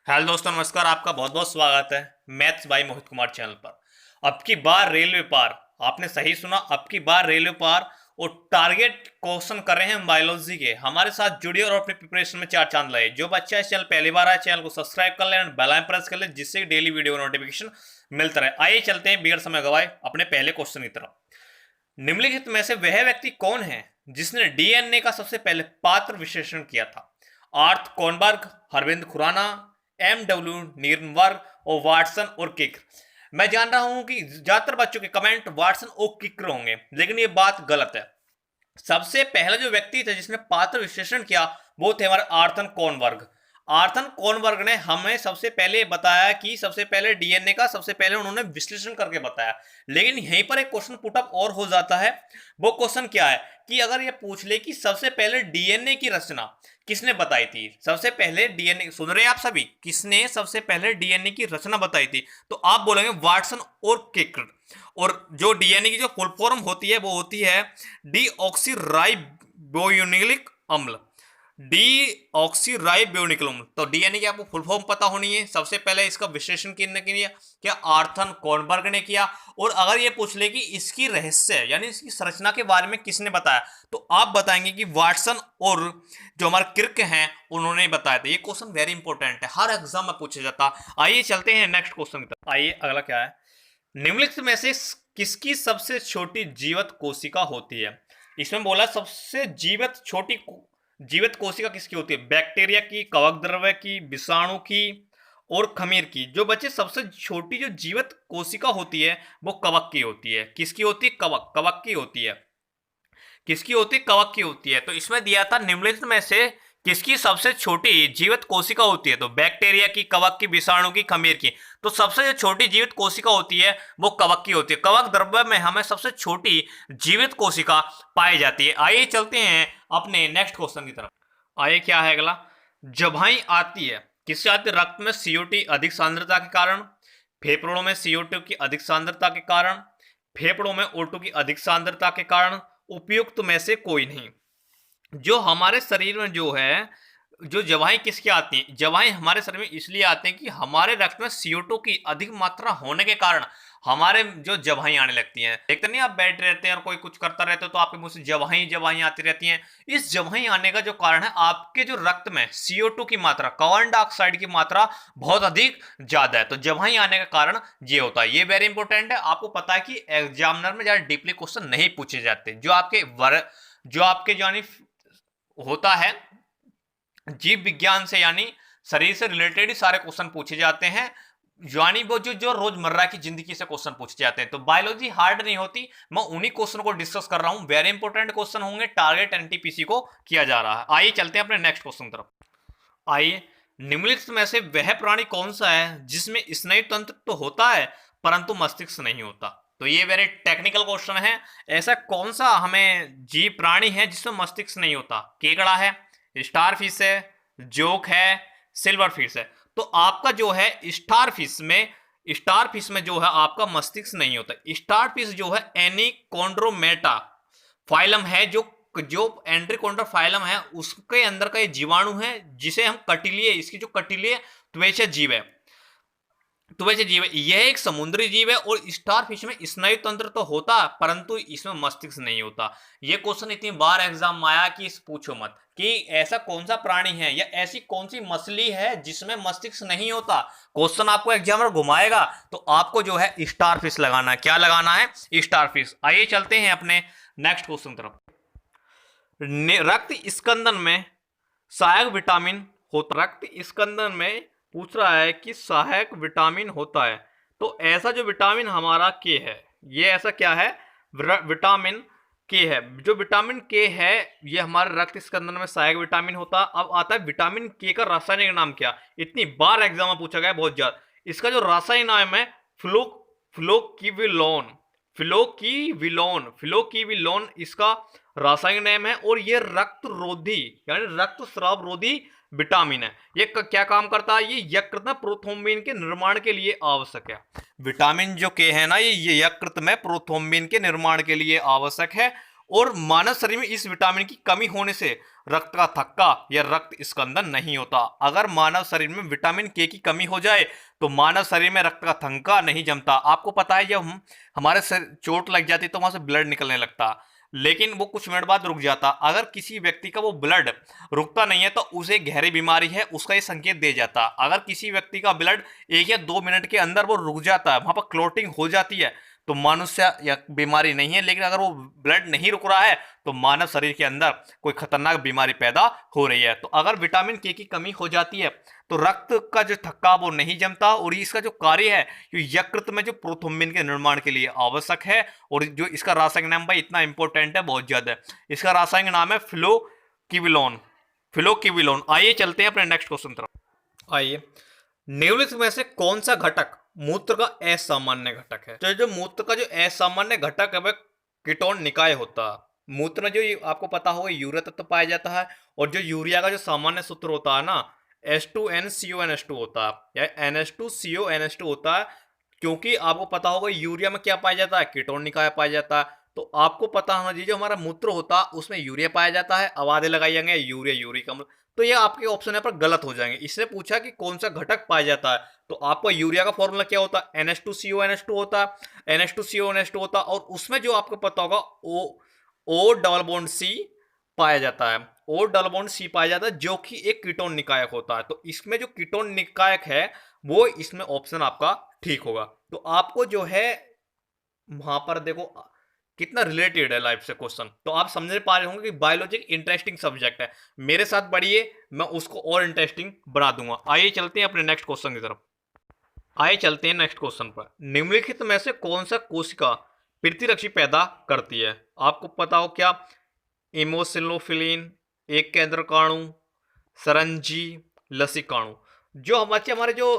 Hello दोस्तों, नमस्कार। आपका बहुत बहुत स्वागत है maths by Mohit Kumar channel पर। अब की बार रेलवे पार, आपने सही सुना, अब की बार रेलवे पार और टारगेट क्वेश्चन कर रहे हैं बायोलॉजी के। हमारे साथ जुड़िए और अपनी प्रिपरेशन में चार चांद लाए। जो बच्चा इस चैनल पहली बार आए, चैनल को सब्सक्राइब कर लें, बेल आइकन प्रेस कर लें, जिससे डेली वीडियो नोटिफिकेशन मिलता रहे। आइए चलते हैं बिगड़ समय गवाए अपने पहले क्वेश्चन की तरफ। निम्नलिखित में से वह व्यक्ति कौन है जिसने डीएनए का सबसे पहले पात्र विश्लेषण किया था? आर्थ कॉनबर्ग, अरविंद खुराना, एम डब्ल्यू नीरनबर्ग और वाटसन और किक। मैं जान रहा हूं कि ज्यादातर बच्चों के कमेंट वाटसन और किकर होंगे, लेकिन ये बात गलत है। सबसे पहला जो व्यक्ति था जिसने पात्र विश्लेषण किया वो थे हमारे आर्थन कॉनबर्ग। आर्थन कॉनबर्ग ने हमें सबसे पहले बताया कि सबसे पहले डीएनए का सबसे पहले उन्होंने विश्लेषण करके बताया। लेकिन यहीं पर एक क्वेश्चन पुटअप और हो जाता है। वो क्वेश्चन क्या है कि अगर ये पूछ ले कि सबसे पहले डीएनए की रचना किसने बताई थी, सबसे पहले डीएनए, सुन रहे हैं आप सभी, किसने सबसे पहले डीएनए की रचना बताई थी, तो आप बोलेंगे वाटसन और किकर। और जो डीएनए की जो फुल फॉर्म होती है वो होती है डीऑक्सीराइबोन्यूक्लिक अम्ल। डीऑक्सीराइबोन्यूक्लिक अम्ल। तो डीएनए की आपको फुल फॉर्म पता होनी है। सबसे पहले इसका विश्लेषण किसने किया? क्या आर्थन कॉनबर्ग ने किया। और अगर ये पूछ ले कि इसकी रहस्य यानी इसकी संरचना के बारे में किसने बताया, तो आप बताएंगे कि वाटसन और जो हमारे किर्क हैं उन्होंने बताया था। ये क्वेश्चन वेरी इंपॉर्टेंट है, हर एग्जाम में पूछा जाता। आइए चलते हैं नेक्स्ट क्वेश्चन की तरफ। आइए अगला क्या है, निम्नलिखित में से किसकी सबसे छोटी जीवित कोशिका होती है? इसमें बोला सबसे जीवित कोशिका किसकी होती है? बैक्टीरिया की, कवक द्रव्य की, विषाणु की और खमीर की। जो बच्चे सबसे छोटी जो जीवित कोशिका होती है वो कवक की होती है। किसकी होती है? कवक की होती है। किसकी होती है? कवक की होती है। तो इसमें दिया था निम्नलिखित में से किसकी सबसे छोटी जीवित कोशिका होती है? तो बैक्टीरिया की, कवक की, विषाणु की, खमीर की। तो सबसे जो छोटी जीवित कोशिका होती है वो कवक की होती है। कवक द्रव्य में हमें सबसे छोटी जीवित कोशिका पाई जाती है। आइए चलते हैं अपने नेक्स्ट क्वेश्चन की तरफ। आइए क्या है अगला, जबाई आती है किससे आती है? रक्त में सीओटी अधिक सांद्रता के कारण, फेफड़ों में सीओ2 की अधिक सांद्रता के कारण, फेफड़ों में O2 की अधिक सांद्रता के कारण, उपयुक्त में से कोई नहीं। जो हमारे शरीर में जो है, जो दवाएं किसकी आती हैं? दवाएं हमारे शरीर में इसलिए आते हैं कि हमारे रक्त में CO2 की अधिक मात्रा होने के कारण हमारे जो दवाएं आने लगती हैं। देखते नहीं, आप बैठे रहते हैं और कोई कुछ करता रहते हो तो आपके मुंह से दवाएं आती रहती हैं। इस दवाएं आने का जो कारण है, आपके जो रक्त में CO2 की मात्रा, कार्बन डाइऑक्साइड की मात्रा बहुत अधिक ज्यादा है। तो दवाएं आने का कारण ये होता है। ये वेरी इंपॉर्टेंट है। आपको पता है कि एग्जामिनर में ज्यादा डीपली क्वेश्चन नहीं पूछे जाते। जो आपके यानी होता है जीव विज्ञान से, यानी शरीर से रिलेटेड ही सारे क्वेश्चन पूछे जाते हैं। यानी वो जो रोजमर्रा की जिंदगी से क्वेश्चन पूछे जाते हैं। तो बायोलॉजी हार्ड नहीं होती, मैं उन्हीं क्वेश्चन को डिस्कस कर रहा हूं। वेरी इंपॉर्टेंट क्वेश्चन होंगे, टारगेट एनटीपीसी को किया जा रहा है। आइए चलते हैं अपने नेक्स्ट क्वेश्चन की तरफ। आइए, निम्नलिखित में से वह प्राणी कौन सा है जिसमें स्नायु तंत्र तो होता है परंतु मस्तिष्क नहीं होता? तो ये वेरी टेक्निकल क्वेश्चन है। ऐसा कौन सा हमें जीव प्राणी है जिसमें मस्तिष्क नहीं होता? केकड़ा है, स्टार फिश है, जोक है, सिल्वर फिश है। तो आपका जो है स्टार फिश में जो है आपका मस्तिष्क नहीं होता। स्टार फिश जो है एनिकोंड्रोमेटा फाइलम है, जो जो एंट्रीकोंड्रा फाइलम है उसके अंदर का ये जीवाणु है, जिसे हम कटिलीय, इसकी जो कटिलीय त्वचा जीव है, यह एक समुद्री जीव है। और स्टार फिश में स्नायु तंत्र तो होता परंतु इसमें मस्तिष्क नहीं होता। यह क्वेश्चन इतनी बार एग्जाम में आया कि पूछो मत कि ऐसा कौन सा प्राणी है या ऐसी कौन सी मछली है जिसमें मस्तिष्क नहीं होता। क्वेश्चन आपको एग्जामिनर घुमाएगा तो आपको जो है स्टार फिश लगाना है। क्या लगाना है? Star fish. आइए चलते हैं अपने नेक्स्ट क्वेश्चन तरफ। रक्त स्कंदन में सहायक विटामिन होता, रक्त स्कंदन में पूछ रहा है कि सहायक विटामिन होता है। तो ऐसा जो विटामिन हमारा के है, ये ऐसा क्या है? विटामिन के है। जो विटामिन के है ये हमारे रक्त स्कंदन में सहायक विटामिन होता। अब आता है विटामिन के का रासायनिक नाम क्या? इतनी बार एग्जाम में पूछा गया, बहुत ज्यादा। इसका जो रासायनिक नाम है फ्लोकिविलोन। फ्लोकिविलोन इसका रासायनिक नाम है। और ये रक्त रोधी यानी रक्त स्राव रोधी विटामिन है। ये क्या काम करता है? ये यकृत में प्रोथ्रोम्बिन के निर्माण के लिए आवश्यक है। विटामिन जो के है ना, ये यकृत में प्रोथ्रोम्बिन के निर्माण के लिए आवश्यक है। और मानव शरीर में इस विटामिन की कमी होने से रक्त का थक्का या रक्त स्कंदन नहीं होता। अगर मानव शरीर में विटामिन के की कमी हो जाए तो मानव शरीर में रक्त का थक्का नहीं जमता। आपको पता है जब हमारे चोट लग जाती तो वहां से ब्लड निकलने लगता, लेकिन वो कुछ मिनट बाद रुक जाता। अगर किसी व्यक्ति का वो ब्लड रुकता नहीं है तो उसे गहरी बीमारी है, उसका ये संकेत दे जाता। अगर किसी व्यक्ति का ब्लड 1 या 2 मिनट के अंदर वो रुक जाता है, वहां पर क्लोटिंग हो जाती है, तो मनुष्य या बीमारी नहीं है। लेकिन अगर वो ब्लड नहीं रुक रहा है तो मानव शरीर के अंदर कोई खतरनाक बीमारी पैदा हो रही है। तो अगर विटामिन के की कमी हो जाती है तो रक्त का जो थक्का वो नहीं जमता, और इसका जो कार्य है यकृत में जो प्रोथ्रोम्बिन के निर्माण के लिए आवश्यक है। और जो इसका रासायनिक नाम भाई इतना इंपॉर्टेंट है, बहुत ज्यादा। इसका रासायनिक नाम है फिलोक्विनोन। फिलोक्विनोन। आइए चलते हैं अपने नेक्स्ट क्वेश्चन तरफ। आइए, निम्नलिखित में से कौन सा घटक मूत्र का असामान्य घटक है? तो जो मूत्र का जो असामान्य घटक है वह कीटोन निकाय होता है। मूत्र में जो आपको पता होगा यूरिया तत्व पाया जाता है, और जो यूरिया का जो सामान्य सूत्र होता है ना H2NCONH2 होता है, या NH2CONH2 होता है। क्योंकि आपको पता होगा यूरिया में क्या पाया जाता है? कीटोन निकाय पाया जाता है। तो आपको पता होना चाहिए जो हमारा मूत्र होता है उसमें यूरिया पाया जाता है। आवाजें लगाई जाएंगे यूरिया यूरिक अम्ल, तो ये आपके ऑप्शन यहाँ पर गलत हो जाएंगे। इसने पूछा कि कौन सा घटक पाया जाता है, तो आपको यूरिया का फॉर्मूला क्या होता है? NH2CONH2 होता है। NH2CONH2 होता है, और उसमें जो आपको पता होगा O डबल बॉन्ड C पाया जाता है। O डबल बॉन्ड C पाया जाता है, जो कि एक कीटोन निकायक होता है। तो इसमें जो कीटोन निकायक है वो इसमें ऑप्शन आपका ठीक होगा। तो आपको जो है वहां पर देखो कितना रिलेटेड है लाइफ से क्वेश्चन, तो आप समझ पा रहे होंगे कि बायोलॉजी एक इंटरेस्टिंग सब्जेक्ट है। मेरे साथ बढ़िए, मैं उसको और इंटरेस्टिंग बना दूंगा। आइए चलते हैं अपने नेक्स्ट क्वेश्चन की तरफ। आइए चलते हैं नेक्स्ट क्वेश्चन पर। निम्नलिखित में से कौन सा कोशिका प्रतिरक्षी पैदा करती है? आपको पता हो क्या? इमोसिलोफिलिन, एक केंद्रकाणु, सरंजी, लसिकाणु। जो हमारे जो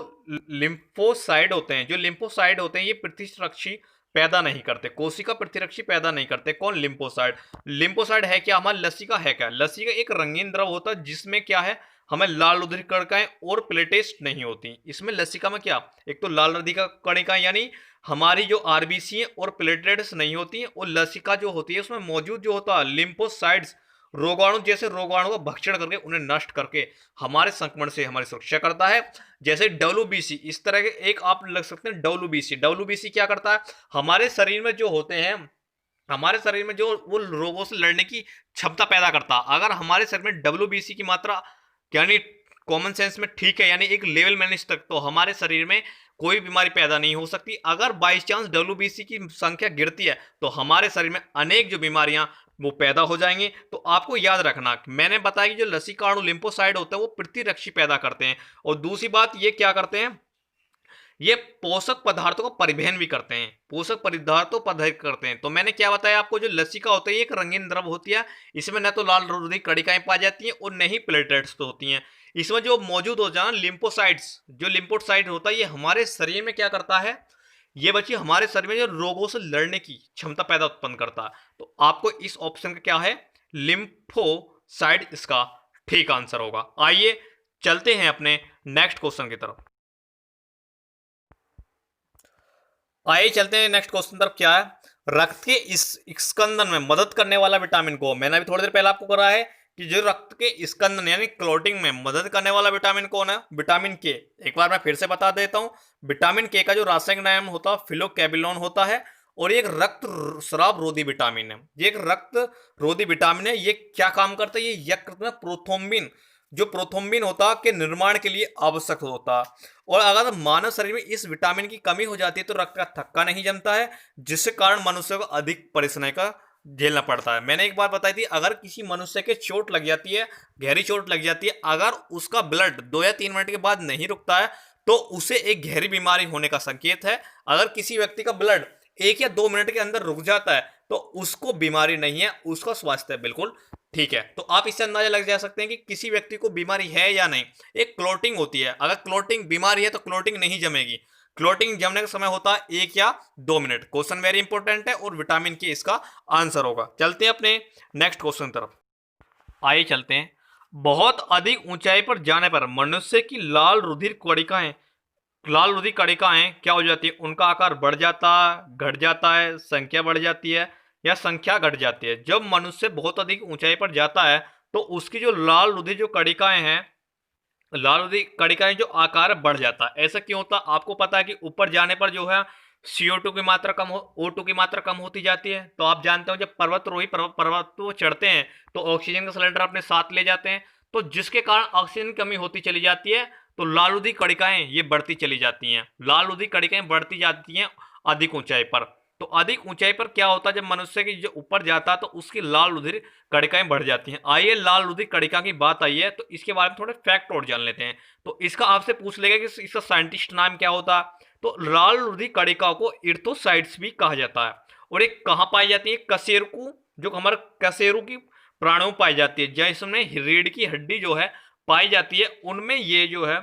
लिम्फोसाइड होते हैं, ये प्रतिरक्षी पैदा नहीं करते, कोशिका प्रतिरक्षी पैदा नहीं करते। कौन? लिम्फोसाइड। लिम्फोसाइड है क्या? हमारा लसिका है क्या? लसिका एक रंगीन द्रव होता है जिसमें क्या है, हमें लाल रुधिर कणिकाएं और प्लेटेट्स नहीं होती। इसमें लसिका में क्या, एक तो लाल रुधिर कणिकाएं यानी हमारी जो आरबीसी है और प्लेटलेट्स नहीं होती हैं, और लसिका जो होती है उसमें मौजूद जो होता है लिम्फोसाइड्स, रोगाणु जैसे रोगाणु का भक्षण करके उन्हें नष्ट करके हमारे संक्रमण से हमारी सुरक्षा करता है। जैसे डब्ल्यूबीसी, इस तरह के एक आप लग सकते हैं डब्ल्यूबीसी। डब्ल्यूबीसी क्या करता है? हमारे शरीर में जो होते हैं, हमारे शरीर में जो वो रोगों से लड़ने की क्षमता पैदा करता है। अगर हमारे शरीर में डब्ल्यूबीसी की मात्रा यानी कॉमन सेंस में ठीक है, यानी एक लेवल में तक, तो हमारे शरीर में कोई बीमारी पैदा नहीं हो सकती। अगर बाई चांस डब्ल्यूबीसी की संख्या गिरती है तो हमारे शरीर में अनेक जो बीमारियां वो पैदा हो जाएंगी। तो आपको याद रखना, मैंने बताया कि जो लसिकाणु लिम्फोसाइड होता है वो प्रतिरक्षी पैदा करते हैं, और दूसरी बात ये क्या करते हैं, ये पोषक पदार्थों का परिवहन भी करते हैं, पोषक पदार्थों परिवहन करते हैं। तो मैंने क्या बताया आपको, जो लसिका होता है एक रंगीन द्रव होती है, इसमें न तो लाल रुधिर कणिकाएं पाई जाती हैं और न ही प्लेटलेट्स तो होती हैं। इसमें जो मौजूद हो जाए लिम्फोसाइट्स, जो लिम्फोसाइट होता है ये हमारे शरीर में क्या करता है, ये बच्चे हमारे शरीर में जो रोगों से लड़ने की क्षमता पैदा उत्पन्न करता है। तो आपको इस ऑप्शन का क्या है, लिम्फोसाइड इसका ठीक आंसर होगा। आइए चलते हैं अपने नेक्स्ट क्वेश्चन की तरफ। आइए चलते हैं नेक्स्ट क्वेश्चन तरफ। क्या है? रक्त के इस स्कंदन में मदद करने वाला विटामिन को, मैंने अभी थोड़ी देर पहले आपको करा है कि जो रक्त के स्कंदन यानी क्लॉटिंग में मदद करने वाला विटामिन कौन है? विटामिन के। एक बार मैं फिर से बता देता हूं, विटामिन के का जो रासायनिक नाम होता है फिलोकैबिलोन होता है, और ये एक रक्त स्राव रोधी विटामिन है। ये एक रक्त रोधी विटामिन है। ये क्या काम करता है? ये यकृत में प्रोथ्रोम्बिन, जो प्रोथ्रोम्बिन होता है के निर्माण के लिए आवश्यक होता है। और अगर मानव शरीर में इस विटामिन की कमी हो जाती है तो रक्त का थक्का नहीं जमता है, जिससे कारण मनुष्य को अधिक परेशानी का झेलना पड़ता है। मैंने एक बार बताई थी, अगर किसी मनुष्य के चोट लग जाती है, गहरी चोट लग जाती है, अगर उसका ब्लड 2 या 3 मिनट के बाद नहीं रुकता है तो उसे एक गहरी बीमारी होने का संकेत है। अगर किसी व्यक्ति का ब्लड 1 या 2 मिनट के अंदर रुक जाता है तो उसको बीमारी नहीं है, उसका स्वास्थ्य बिल्कुल ठीक है। तो आप इससे अंदाजा लग जा सकते हैं कि किसी व्यक्ति को बीमारी है या नहीं। एक क्लोटिंग होती है, अगर क्लोटिंग बीमारी है तो क्लोटिंग नहीं जमेगी। क्लोटिंग जमने का समय होता है 1 या 2 मिनट। क्वेश्चन वेरी इंपॉर्टेंट है और विटामिन के इसका आंसर होगा। चलते हैं अपने नेक्स्ट क्वेश्चन तरफ। आइए चलते हैं। बहुत अधिक ऊंचाई पर जाने पर मनुष्य की लाल रुधिर कणिकाएं क्या हो जाती है? उनका आकार बढ़ जाता है, घट जाता है, संख्या बढ़ जाती है, या संख्या घट जाती है। जब मनुष्य बहुत अधिक ऊंचाई पर जाता है तो उसकी जो लाल रुधिर जो कणिकाएं हैं, लाल रुधिर कणिकाएं जो आकार बढ़ जाता है। ऐसा क्यों होता है? आपको पता है कि ऊपर जाने पर जो है CO2 की मात्रा कम हो, O2 की मात्रा कम होती जाती है। तो आप जानते हो जब पर्वतरोही पर्वत को चढ़ते हैं तो ऑक्सीजन का सिलेंडर अपने साथ ले जाते हैं, तो जिसके कारण ऑक्सीजन की कमी होती चली जाती है, तो लाल रुधिर कणिकाएं ये बढ़ती चली जाती हैं। लाल रुधिर कणिकाएं बढ़ती जाती हैं अधिक ऊंचाई पर। तो अधिक ऊंचाई पर क्या होता है, जब मनुष्य की जो ऊपर जाता है तो उसकी लाल रुधिर कणिकाएं बढ़ जाती हैं। आइए लाल रुधिर कणिका की बात आई है तो इसके बारे में थोड़े फैक्ट और जान लेते हैं। तो इसका आपसे पूछ लेगा कि इसका साइंटिस्ट नाम क्या होता है। तो लाल रुधिर कणिका को इर्थोसाइट्स भी कहा जाता है। और एक कहाँ पाई जाती है? कशेरुकी, जो हमारे कशेरुकी प्राणियों में पाई जाती है, जिसमें रीढ़ की हड्डी जो है पाई जाती है, उनमें ये जो है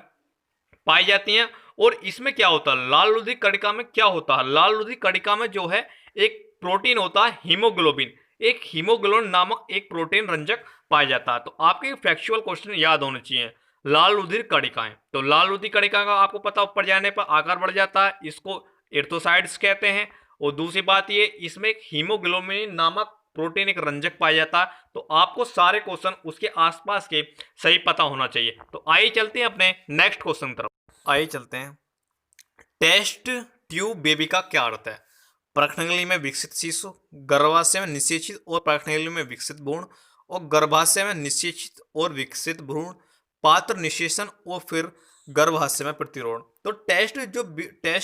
पाई जाती हैं। और इसमें क्या होता है, लाल रुधिर कणिका में क्या होता है, लाल रुधिर कणिका में जो है एक प्रोटीन होता है हीमोग्लोबिन, एक हीमोग्लोबिन नामक एक प्रोटीन रंजक पाया जाता है। तो आपके फैक्चुअल क्वेश्चन याद होने चाहिए। लाल रुधिर कणिकाएं, तो लाल रुधिर कणिका का आपको पता ऊपर जाने पर आकार बढ़ जाता है, इसको एर्थोसाइट्स कहते हैं। और दूसरी बात ये, इसमें एक हीमोग्लोबिन नामक प्रोटीन एक रंजक पाया जाता है। तो आपको सारे क्वेश्चन उसके आसपास के सही पता होना चाहिए। तो आइए चलते हैं अपने नेक्स्ट क्वेश्चन की तरफ। आइए चलते हैं। टेस्ट ट्यूब बेबी का क्या अर्थ है? प्रश्नली में विकसित शिशु, गर्भाशय में निषेचित और प्रश्नली में विकसित भ्रूण, और गर्भाशय में निषेचित और विकसित भ्रूण, पात्र निषेचन और फिर गर्भाशय में प्रतिरोध। तो टेस्ट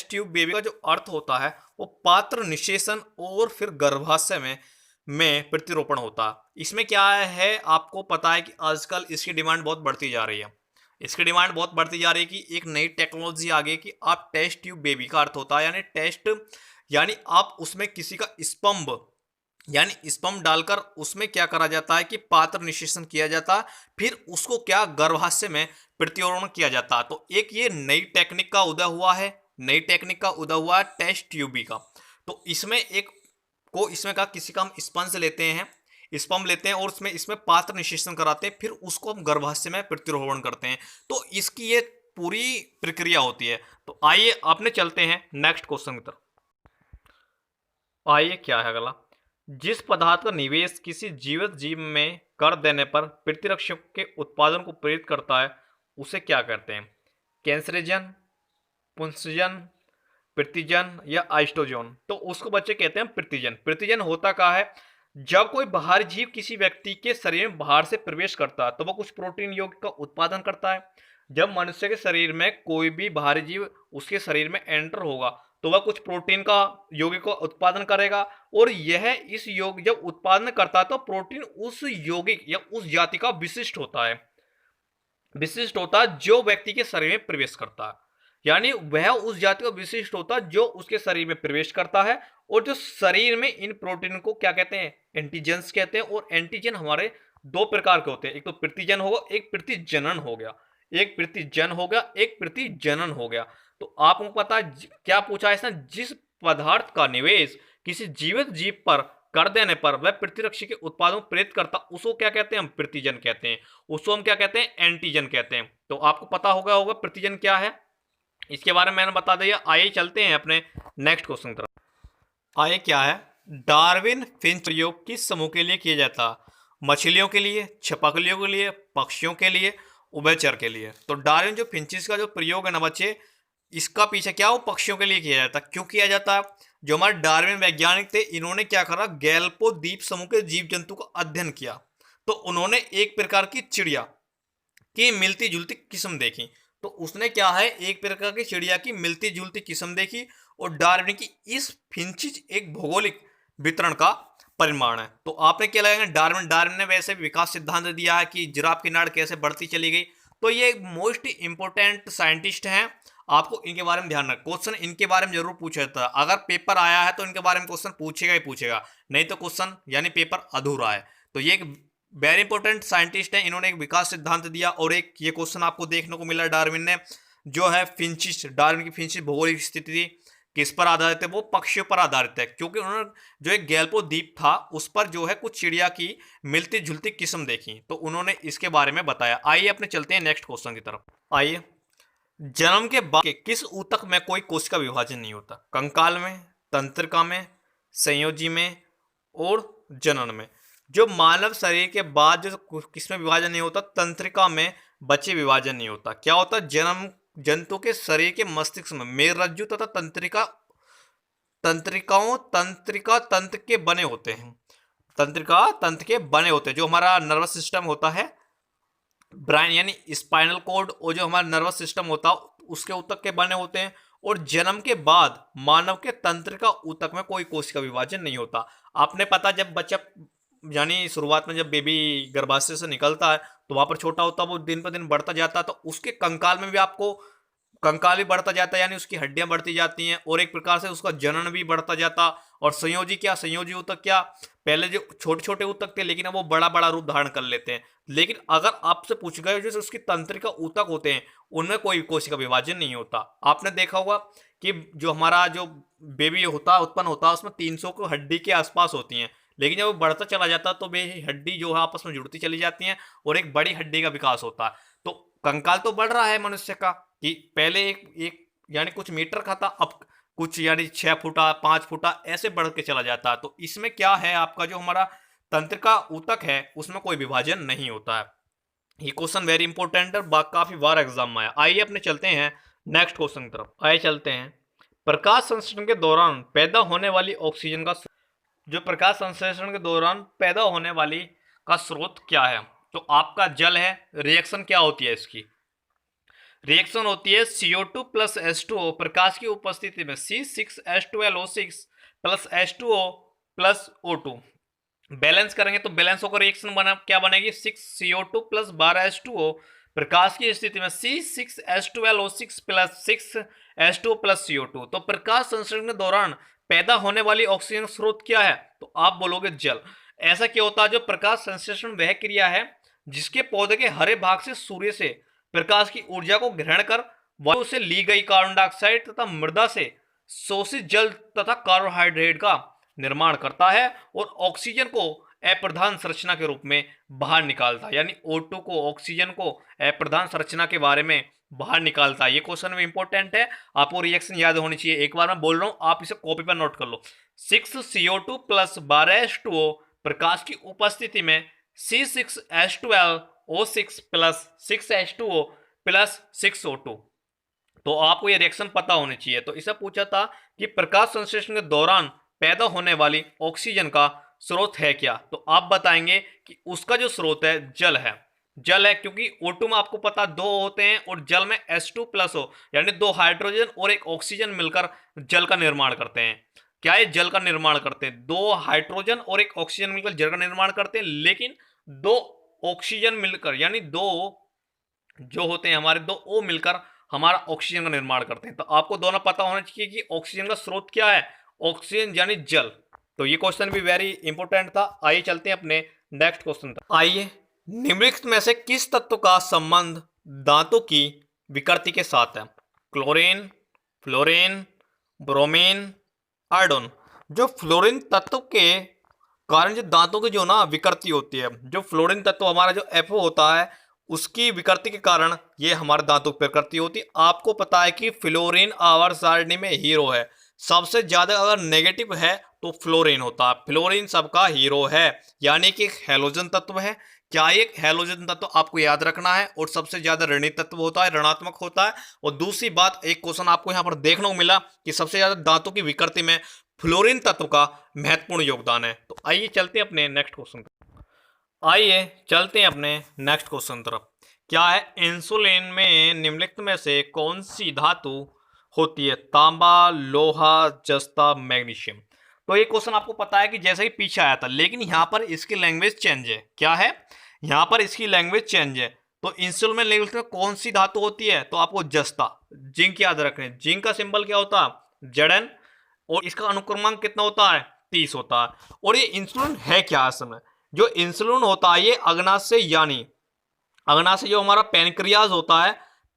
ट्यूब बेबी का जो अर्थ होता है वो पात्र निषेचन और फिर गर्भाशय में प्रतिरोपण होता है। इसमें क्या है, आपको पता है कि आजकल इसकी डिमांड बहुत बढ़ती जा रही है। इसकी डिमांड बहुत बढ़ती जा रही है कि एक नई टेक्नोलॉजी आ गई कि आप टेस्ट ट्यूब बेबी का अर्थ होता है यानी टेस्ट, यानी आप उसमें किसी का स्पम्प डालकर उसमें क्या करा जाता है कि पात्र निषेचन किया जाता है, फिर उसको क्या गर्भाशय में प्रतिरोपण किया जाता है। तो एक ये नई टेक्निक का उदय हुआ है, टेस्ट ट्यूब का। तो इसमें का किसी का हम स्पंज लेते हैं, और इसमें पात्र निषेचन कराते हैं, फिर उसको हम गर्भाशय में प्रतिरोपण करते हैं। तो इसकी ये पूरी प्रक्रिया होती है। तो आइए अपने चलते हैं नेक्स्ट क्वेश्चन की तरफ। आइए क्या है अगला, जिस पदार्थ का निवेश किसी जीवित जीव में कर देने पर प्रतिरक्षक के उत्पादन को प्रेरित करता है उसे क्या कहते हैं? कैंसरेजन, पुंसजन, प्रतिजन या आइस्टोजन। तो उसको बच्चे कहते हैं प्रतिजन। प्रतिजन होता क्या है, जब कोई बाहरी जीव किसी व्यक्ति के शरीर में बाहर से प्रवेश करता है तो वह कुछ प्रोटीन यौगिक का उत्पादन करता है। जब मनुष्य के शरीर में कोई भी बाहरी जीव उसके शरीर में एंटर होगा तो वह कुछ प्रोटीन का यौगिक का उत्पादन करेगा। और यह इस यौगिक जब उत्पादन करता है तो प्रोटीन उस यौगिक या उस जाति का विशिष्ट होता है जो व्यक्ति के शरीर में प्रवेश करता है। यानी वह उस जाति का विशिष्ट होता है जो उसके शरीर में प्रवेश करता है। और जो शरीर में इन प्रोटीन को क्या कहते हैं? एंटीजेंस कहते हैं। और एंटीजन हमारे दो प्रकार के होते हैं, एक तो प्रतिजन होगा, एक प्रतिजनन हो गया। एक प्रतिजनन हो गया। तो आपको पता है क्या पूछा है इसने, जिस पदार्थ का निवेश किसी जीवित जीव पर कर देने पर वह प्रतिरक्षी के उत्पादों को प्रेरित करता, उसको क्या कहते हैं? हम प्रतिजन कहते हैं। उसको हम क्या कहते हैं? एंटीजन कहते हैं। तो आपको पता होगा प्रतिजन क्या है, इसके बारे में मैंने बता दिया। आइए चलते हैं अपने नेक्स्ट क्वेश्चन की तरफ। आइए क्या है, डार्विन फिंच प्रयोग किस समूह के लिए किया जाता? मछलियों के लिए, छपकलियों के लिए, पक्षियों के लिए, उभयचर के लिए। तो डार्विन जो फिंचिस का जो प्रयोग है ना बच्चे, इसका पीछे क्या वो पक्षियों के लिए किया जाता। क्यों किया जाता? जो हमारे डार्विन वैज्ञानिक थे इन्होंने क्या करा, गैल्पो द्वीप समूह के जीव जंतु का अध्ययन किया। तो उन्होंने एक प्रकार की चिड़िया की मिलती जुलती किस्म देखी। तो उसने क्या है, एक प्रकार की चिड़िया की मिलती जुलती किस्म देखी। और डार्विन की इस फिंचिज एक भौगोलिक वितरण का परिमाण है। तो आपने क्या लगाएंगे, डार्विन ने वैसे विकास सिद्धांत दिया है कि जिराफ की नाड़ कैसे बढ़ती चली गई। तो ये मोस्ट इंपोर्टेंट साइंटिस्ट हैं, आपको इनके बारे में ध्यान रखना। क्वेश्चन इनके बारे में जरूर पूछा जाता है, अगर पेपर आया है तो इनके बारे में क्वेश्चन पूछेगा ही पूछेगा, नहीं तो क्वेश्चन यानी पेपर अधूरा है। तो ये एक वेरी इंपॉर्टेंट साइंटिस्ट है, इन्होंने एक विकास सिद्धांत दिया। और एक ये क्वेश्चन आपको देखने को मिला डार्विन ने, जो है फिंचिस, डार्विन की फिंचिस भौगोलिक स्थिति किस पर आधारित है? वो पक्षियों पर आधारित है, क्योंकि उन्होंने जो एक गैल्पो द्वीप था उस पर जो है कुछ चिड़िया की मिलती जुलती किस्म देखी, तो उन्होंने इसके बारे में बताया। आइए अपने चलते हैं नेक्स्ट क्वेश्चन की तरफ। आइए, जन्म के बाद किस ऊतक में कोई कोशिका विभाजन नहीं होता? कंकाल में, तंत्रिका में, संयोजी में, और जनन में। जो मानव शरीर के बाद जो किसमें विभाजन नहीं होता, तंत्रिका में बच्चे विभाजन नहीं होता। क्या होता है, जन्म जंतु के शरीर के मस्तिष्क में मेरुरज्जु तथा तंत्रिका तंत्र के बने होते हैं। तंत्रिका तंत्र के बने होते हैं। जो हमारा नर्वस सिस्टम होता है, ब्रेन यानी स्पाइनल कॉर्ड, और जो हमारा नर्वस सिस्टम होता है उसके ऊतक के बने होते हैं। और जन्म के बाद मानव के तंत्रिका ऊतक में कोई कोशिका विभाजन नहीं होता। आपने पता, जब बच्चा यानी शुरुआत में जब बेबी गर्भाशय से निकलता है तो वहां पर छोटा होता है, वो दिन पर दिन बढ़ता जाता है, तो उसके कंकाल में भी आपको कंकाल भी बढ़ता जाता है, यानी उसकी हड्डियां बढ़ती जाती हैं, और एक प्रकार से उसका जनन भी बढ़ता जाता। और संयोजी ऊतक क्या, पहले जो छोटे छोटे ऊतक थे लेकिन अब वो बड़ा बड़ा रूप धारण कर लेते हैं। लेकिन अगर आपसे पूछ गए जो उसकी तंत्रिका ऊतक होते हैं उनमें कोई कोशिका विभाजन नहीं होता। आपने देखा होगा कि जो हमारा जो बेबी होता उत्पन्न होता है उसमें 300 को हड्डी के आसपास होती हैं, लेकिन जब वो बढ़ता चला जाता है तो वे हड्डी जो है आपस में जुड़ती चली जाती हैं और एक बड़ी हड्डी का विकास होता है। तो कंकाल तो बढ़ रहा है मनुष्य का, कि पहले एक यानी कुछ मीटर का था, अब कुछ यानी 6 फुटा 5 फुटा ऐसे बढ़ के चला जाता है। तो इसमें क्या है, आपका जो हमारा तंत्रिका ऊतक है उसमें कोई विभाजन नहीं होता है। ये क्वेश्चन वेरी इंपॉर्टेंट है, काफी बार एग्जाम में आया। आइए अपने चलते हैं नेक्स्ट क्वेश्चन की तरफ। आइए चलते हैं, प्रकाश संश्लेषण के दौरान पैदा होने वाली ऑक्सीजन का, जो प्रकाश संश्लेषण के दौरान पैदा होने वाली का स्रोत क्या है? तो आपका जल है। रिएक्शन क्या होती है इसकी? रिएक्शन होती है CO2 प्लस H2O प्रकाश की उपस्थिति में C6H12O6 plus H2O plus O2 balance करेंगे तो बैलेंस होकर रिएक्शन क्या बनेगी, 6CO2 प्लस 12H2O प्रकाश की स्थिति में C6H12O6 plus 6H2O plus CO2। तो प्रकाश संश्लेषण के दौरान पैदा होने वाली ऑक्सीजन स्रोत क्या है? तो आप बोलोगे जल। ऐसा क्या होता है, जो प्रकाश संश्लेषण वह क्रिया है जिसके पौधे के हरे भाग से सूर्य से प्रकाश की ऊर्जा को ग्रहण कर वायु से ली गई कार्बन डाइऑक्साइड तथा मृदा से शोषित जल तथा कार्बोहाइड्रेट का निर्माण करता है और ऑक्सीजन को अप्रधान संरचना के रूप में बाहर निकालता है। यानी O2 को, ऑक्सीजन को अप्रधान संरचना के बारे में बाहर निकालता है। ये क्वेश्चन में इंपॉर्टेंट है, आपको रिएक्शन याद होनी चाहिए। एक बार मैं बोल रहा हूं, आप इसे कॉपी पर नोट कर लो। 6CO2 प्लस 12H2O प्रकाश की उपस्थिति में C6H12O6 plus 6H2O plus 6O2। तो आपको ये रिएक्शन पता होनी चाहिए। तो इसे पूछा था कि प्रकाश संश्लेषण के दौरान पैदा होने वाली ऑक्सीजन का स्रोत है क्या? तो आप बताएंगे कि उसका जो स्रोत है जल है। जल है क्योंकि O2 में आपको पता 2 होते हैं और जल में H2 प्लस हो, यानी 2 हाइड्रोजन और एक ऑक्सीजन मिलकर जल का निर्माण करते हैं। क्या ये जल का निर्माण करते हैं? 2 हाइड्रोजन और एक ऑक्सीजन मिलकर जल का निर्माण करते हैं, लेकिन 2 ऑक्सीजन मिलकर यानी 2 जो होते हैं हमारे 2 O मिलकर हमारा ऑक्सीजन का निर्माण करते हैं। तो आपको दोनों पता होना चाहिए कि ऑक्सीजन का स्रोत क्या है, ऑक्सीजन यानी जल। तो ये क्वेश्चन भी वेरी इंपॉर्टेंट था। आइए चलते हैं अपने नेक्स्ट क्वेश्चन तक। आइए, निम्नलिखित में से किस तत्व का संबंध दांतों की विकृति के साथ है? Chlorine, fluorine, bromine, iodine. जो फ्लोरीन तत्व के कारण जो दांतों की जो ना विकृति होती है, जो फ्लोरीन तत्व हमारा जो FO होता है उसकी विकृति के कारण ये हमारे दांतों की विकृति होती है। आपको पता है कि फ्लोरीन आवर्त सारणी में हीरो है, सबसे ज्यादा अगर नेगेटिव है तो फ्लोरीन होता है। फ्लोरीन सबका हीरो है, यानी कि एक हैलोजन तत्व है। क्या एक हैलोजन तत्व आपको याद रखना है, और सबसे ज्यादा ऋणात्मक तत्व होता है, ऋणात्मक होता है। और दूसरी बात, एक क्वेश्चन आपको यहां पर देखने को मिला कि सबसे ज्यादा दांतों की विकृति में फ्लोरीन तत्व का महत्वपूर्ण योगदान है। तो आइए चलते हैं अपने नेक्स्ट क्वेश्चन तरफ। क्या है, इंसुलिन में निम्नलिखित में से कौन सी धातु होती है? तांबा, लोहा, जस्ता, मैग्नीशियम। तो ये क्वेश्चन आपको पता है कि जैसे ही पीछे आया था, लेकिन यहां पर इसकी लैंग्वेज चेंज है। क्या है, यहां पर इसकी लैंग्वेज चेंज है। तो इंसुलिन में कौन सी धातु होती है? तो आपको जस्ता, जिंक याद रखें। जिंक का सिंबल क्या होता है? Zn, और इसका अनुक्रमांक कितना होता है? 30 होता है। और ये इंसुलिन है क्या असल में? जो इंसुलिन होता है ये अग्नाशय, यानी अग्नाशय जो हमारा पैनक्रियाज होता है,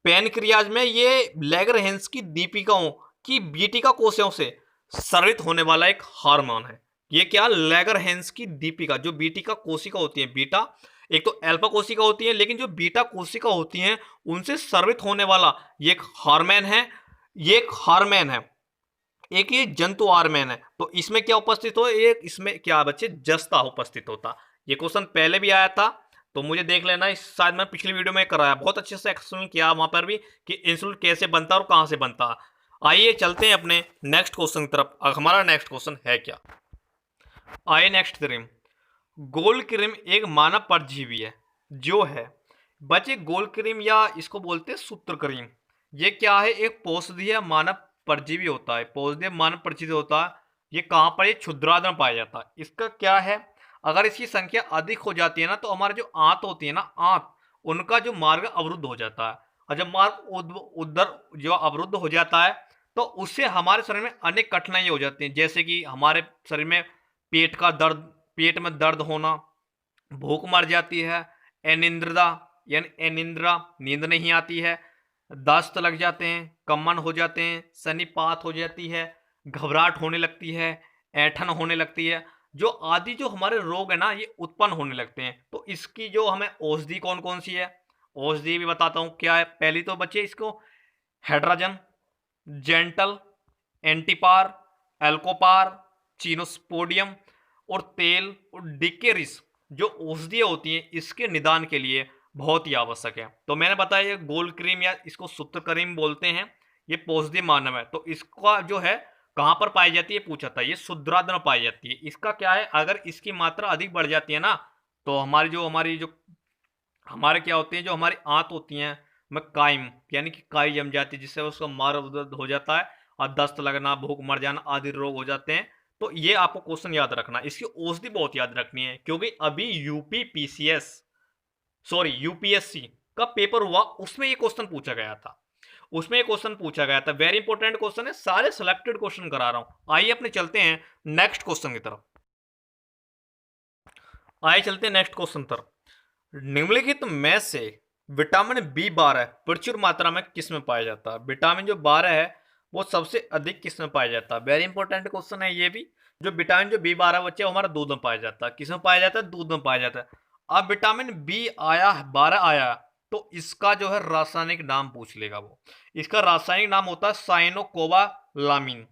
पैनक्रियाज में ये लैगरहेंस की दीपिकाओं की बीटिका कोशिकाओं से स्रावित होने वाला एक हार्मोन है। ये क्या, लैगरहेंस की दीपिका, जो बीटिका कोशिका होती है, बीटा एक तो अल्फा कोशिका होती है, लेकिन जो बीटा कोशिका होती हैं उनसे स्रावित होने वाला ये एक हार्मोन है। ये एक हार्मोन है, एक ये जंतु आरमेन है, तो इसमें क्या उपस्थित हो, एक इसमें क्या बच्चे जस्ता उपस्थित होता। ये क्वेश्चन पहले भी आया था, तो मुझे देख लेना, इस शायद मैं पिछली वीडियो में कराया, बहुत अच्छे से एक्सप्लेन किया वहां पर भी कि इंसुलिन कैसे बनता और कहां से बनता। आइए चलते हैं अपने नेक्स्ट क्वेश्चन की तरफ। हमारा नेक्स्ट क्वेश्चन है क्या, आइए नेक्स्ट क्रीम। गोल क्रीम एक मानव परजीवी है जो है बच्चे, गोल क्रीम या इसको बोलते हैं सूत्र क्रीम। ये क्या है, एक पौषधीय मानव परजीवी होता है, पौषधीय मानव परजीवी होता है। ये कहाँ पर, ये क्षुद्रांत में पाया जाता है। इसका क्या है, अगर इसकी संख्या अधिक हो जाती है ना, तो हमारे जो आंत होती है ना, आंत, उनका जो मार्ग अवरुद्ध हो जाता है। और जब मार्ग उधर जो अवरुद्ध हो जाता है, तो उससे हमारे शरीर में अनेक कठिनाइयां हो जाती हैं, जैसे कि हमारे शरीर में पेट का दर्द, पेट में दर्द होना, भूख मर जाती है, अनिद्रता यानी अनिद्रा, नींद नहीं आती है, दस्त लग जाते हैं, कम्मन हो जाते हैं, सन्निपात हो जाती है, घबराहट होने लगती है, ऐंठन होने लगती है, जो आदि जो हमारे रोग है ना, ये उत्पन्न होने लगते हैं। तो इसकी जो हमें औषधि कौन कौन सी है, औषधि भी बताता हूँ क्या है। पहली तो बच्चे इसको हेड्राजन, जेंटल, एंटीपार, एल्कोपार, चीनोस्पोडियम और तेल और डिकेरिस जो औषधियाँ होती हैं, इसके निदान के लिए बहुत ही आवश्यक है। तो मैंने बताया ये गोल क्रीम या इसको सूत्र क्रीम बोलते हैं, ये पौषधीय मानव है। तो इसका जो है कहाँ पर पाई जाती है पूछा था, ये शुद्राद्र में पाई जाती है। इसका क्या है, अगर इसकी मात्रा अधिक बढ़ जाती है ना, तो हमारी जो हमारे क्या होते हैं, जो हमारी आंत होती हैं में काइम यानी कि काई जम जाती है, जिससे उसका मार्ग हो जाता है और दस्त लगना, भूख मर जाना आदि रोग हो जाते हैं। तो ये आपको क्वेश्चन याद रखना, इसकी औषधि बहुत याद रखनी है, क्योंकि अभी यूपीएससी का पेपर हुआ, उसमें ये क्वेश्चन पूछा गया था। वेरी इंपॉर्टेंट क्वेश्चन है, सारे सिलेक्टेड क्वेश्चन करा रहा हूं। आइए अपने चलते हैं नेक्स्ट क्वेश्चन की तरफ। निम्नलिखित में से विटामिन B12 प्रचुर मात्रा में किस में पाया जाता है। विटामिन जो 12 है वो सबसे अधिक किस में पाया जाता है, वेरी इंपॉर्टेंट क्वेश्चन है ये भी। जो विटामिन जो B12 बच्चे हमारा दूध में पाया जाता है, किस में पाया जाता है, दूध में पाया जाता है। अब विटामिन B12 आया, तो इसका जो है रासायनिक नाम पूछ लेगा वो। इसका रासायनिक नाम होता है साइनोकोबालामिन।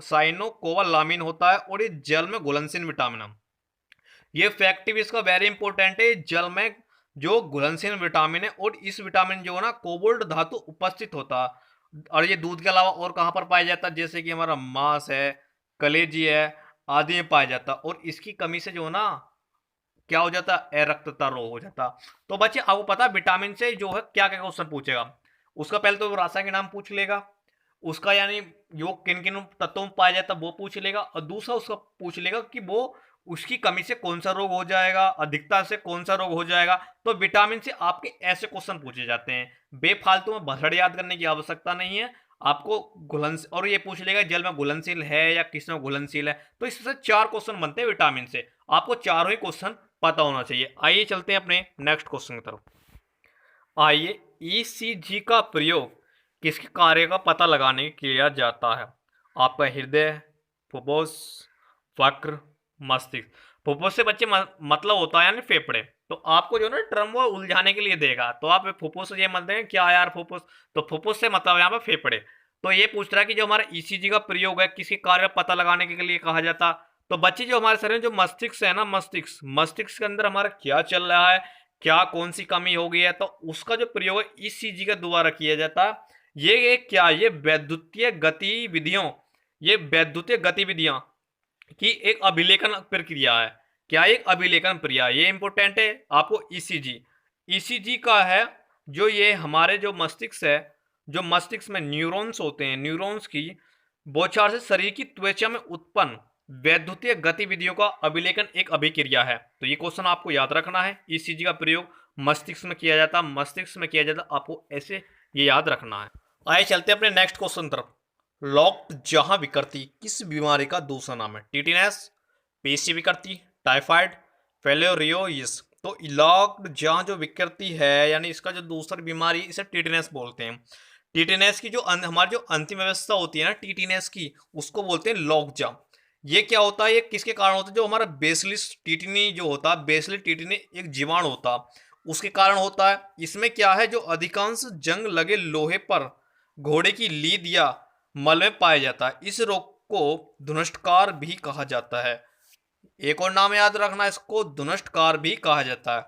साइनोकोबालामिन होता है, और ये जल में घुलनशील विटामिन है। ये फैक्ट भी इसका वेरी इंपॉर्टेंट है, जल में जो घुलनशील विटामिन है, और इस विटामिन जो है ना कोबाल्ट धातु उपस्थित होता है। और ये दूध के अलावा और कहां पर पाया जाता है, जैसे कि हमारा मांस है, कलेजी है आदि में पाया जाता है। और इसकी कमी से जो है ना क्या हो जाता है, अरक्तता रोग हो जाता। तो बच्चे आपको पता विटामिन से जो है क्या क्या क्वेश्चन पूछेगा। उसका पहले तो रासायनिक नाम पूछ लेगा, उसका यानी जो किन किन तत्वों में पाया जाता है वो पूछ लेगा, और दूसरा उसका पूछ लेगा कि वो उसकी कमी से कौन सा रोग हो जाएगा, अधिकता से कौन सा रोग हो जाएगा। तो विटामिन से आपके ऐसे क्वेश्चन पूछे जाते हैं, बेफालतू में भसड़ याद करने की आवश्यकता नहीं है आपको। और ये पूछ लेगा जल में घुलनशील है या किस में घुलनशील है। तो इससे 4 क्वेश्चन बनते हैं विटामिन से, आपको चारों ही क्वेश्चन पता होना चाहिए। आइए चलते हैं अपने नेक्स्ट क्वेश्चन की तरफ। आइए, ईसीजी का प्रयोग किसके कार्य का पता लगाने के लिए किया जाता है। आपका हृदय, फुफ्फुस, वक्र, मस्तिष्क। फुफ्फुस से बच्चे मतलब होता है यानी फेफड़े। तो आपको जो ना टर्म वो उलझाने के लिए देगा, तो आप फुफ्फुस ये मत दें क्या यार फुफ्फुस, तो फुफ्फुस से मतलब यहाँ पे फेफड़े। तो ये पूछ रहा है कि जो हमारा ईसीजी का प्रयोग है किसके कार्य का पता लगाने के लिए कहा जाता। तो बच्चे जो हमारे शरीर में जो मस्तिष्क है ना, मस्तिष्क के अंदर हमारा क्या चल रहा है, क्या कौन सी कमी हो गई है, तो उसका जो प्रयोग है ईसीजी के द्वारा किया जाता है। ये क्या, ये वैद्युतीय गतिविधियां की एक अभिलेखन प्रक्रिया है। क्या एक अभिलेखन प्रक्रिया, ये इंपॉर्टेंट है आपको। ईसीजी का है जो ये हमारे जो मस्तिष्क है, जो मस्तिष्क में न्यूरॉन्स होते हैं, न्यूरॉन्स की बौछार से शरीर की त्वचा में उत्पन्न वैद्युतीय गतिविधियों का अभिलेखन एक अभिक्रिया है। तो ये क्वेश्चन आपको याद रखना है, ईसीजी का प्रयोग मस्तिष्क में किया जाता है, आपको ऐसे ये याद रखना है। आइए चलते हैं अपने नेक्स्ट क्वेश्चन तरफ। लॉक्ड जहां विकृति किस बीमारी का दूसरा नाम है। टीटीनेस, पेशी विकृति, टाइफाइड, फेलोरियोसिस। तो लॉक्ड जहां जो विकृति है यानी इसका जो दूसरा बीमारी, इसे टीटीनेस बोलते हैं। टीटीनेस की जो हमारी जो अंतिम व्यवस्था होती है ना टीटीनेस की, उसको बोलते हैं लॉकजा। ये क्या होता है, ये किसके कारण होता है, जो हमारा बेसिलिस टीटिनी जो होता है, बेसिलिस टीटिनी एक जीवाणु होता है, उसके कारण होता है। इसमें क्या है, जो अधिकांश जंग लगे लोहे पर घोड़े की लीद या मल में पाया जाता है। इस रोग को धुनष्टकार भी कहा जाता है। एक और नाम याद रखना, इसको धुनष्टकार भी कहा जाता है।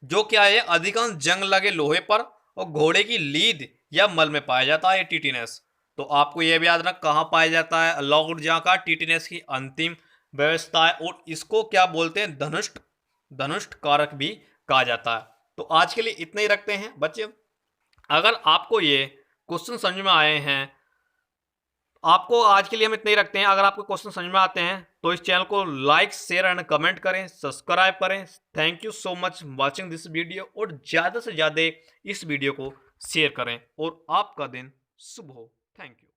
जो क्या है, अधिकांश जंग लगे लोहे पर और घोड़े की लीद या मल में पाया जाता है टीटीनेस। तो आपको यह भी याद रखना कहाँ पाया जाता है, लौह ऊर्जा का टीटीनेस की अंतिम व्यवस्था है, और इसको क्या बोलते हैं, धनुष्ट कारक भी कहा जाता है। तो आज के लिए इतना ही रखते हैं बच्चे। अगर आपको ये क्वेश्चन समझ में आए हैं, आपको आज के लिए हम इतना ही रखते हैं। अगर आपको क्वेश्चन समझ में आते हैं तो इस चैनल को लाइक, शेयर एंड कमेंट करें, सब्सक्राइब करें। Thank you so much watching this video, और ज़्यादा से ज़्यादा इस वीडियो को शेयर करें, और आपका दिन शुभ हो। Thank you.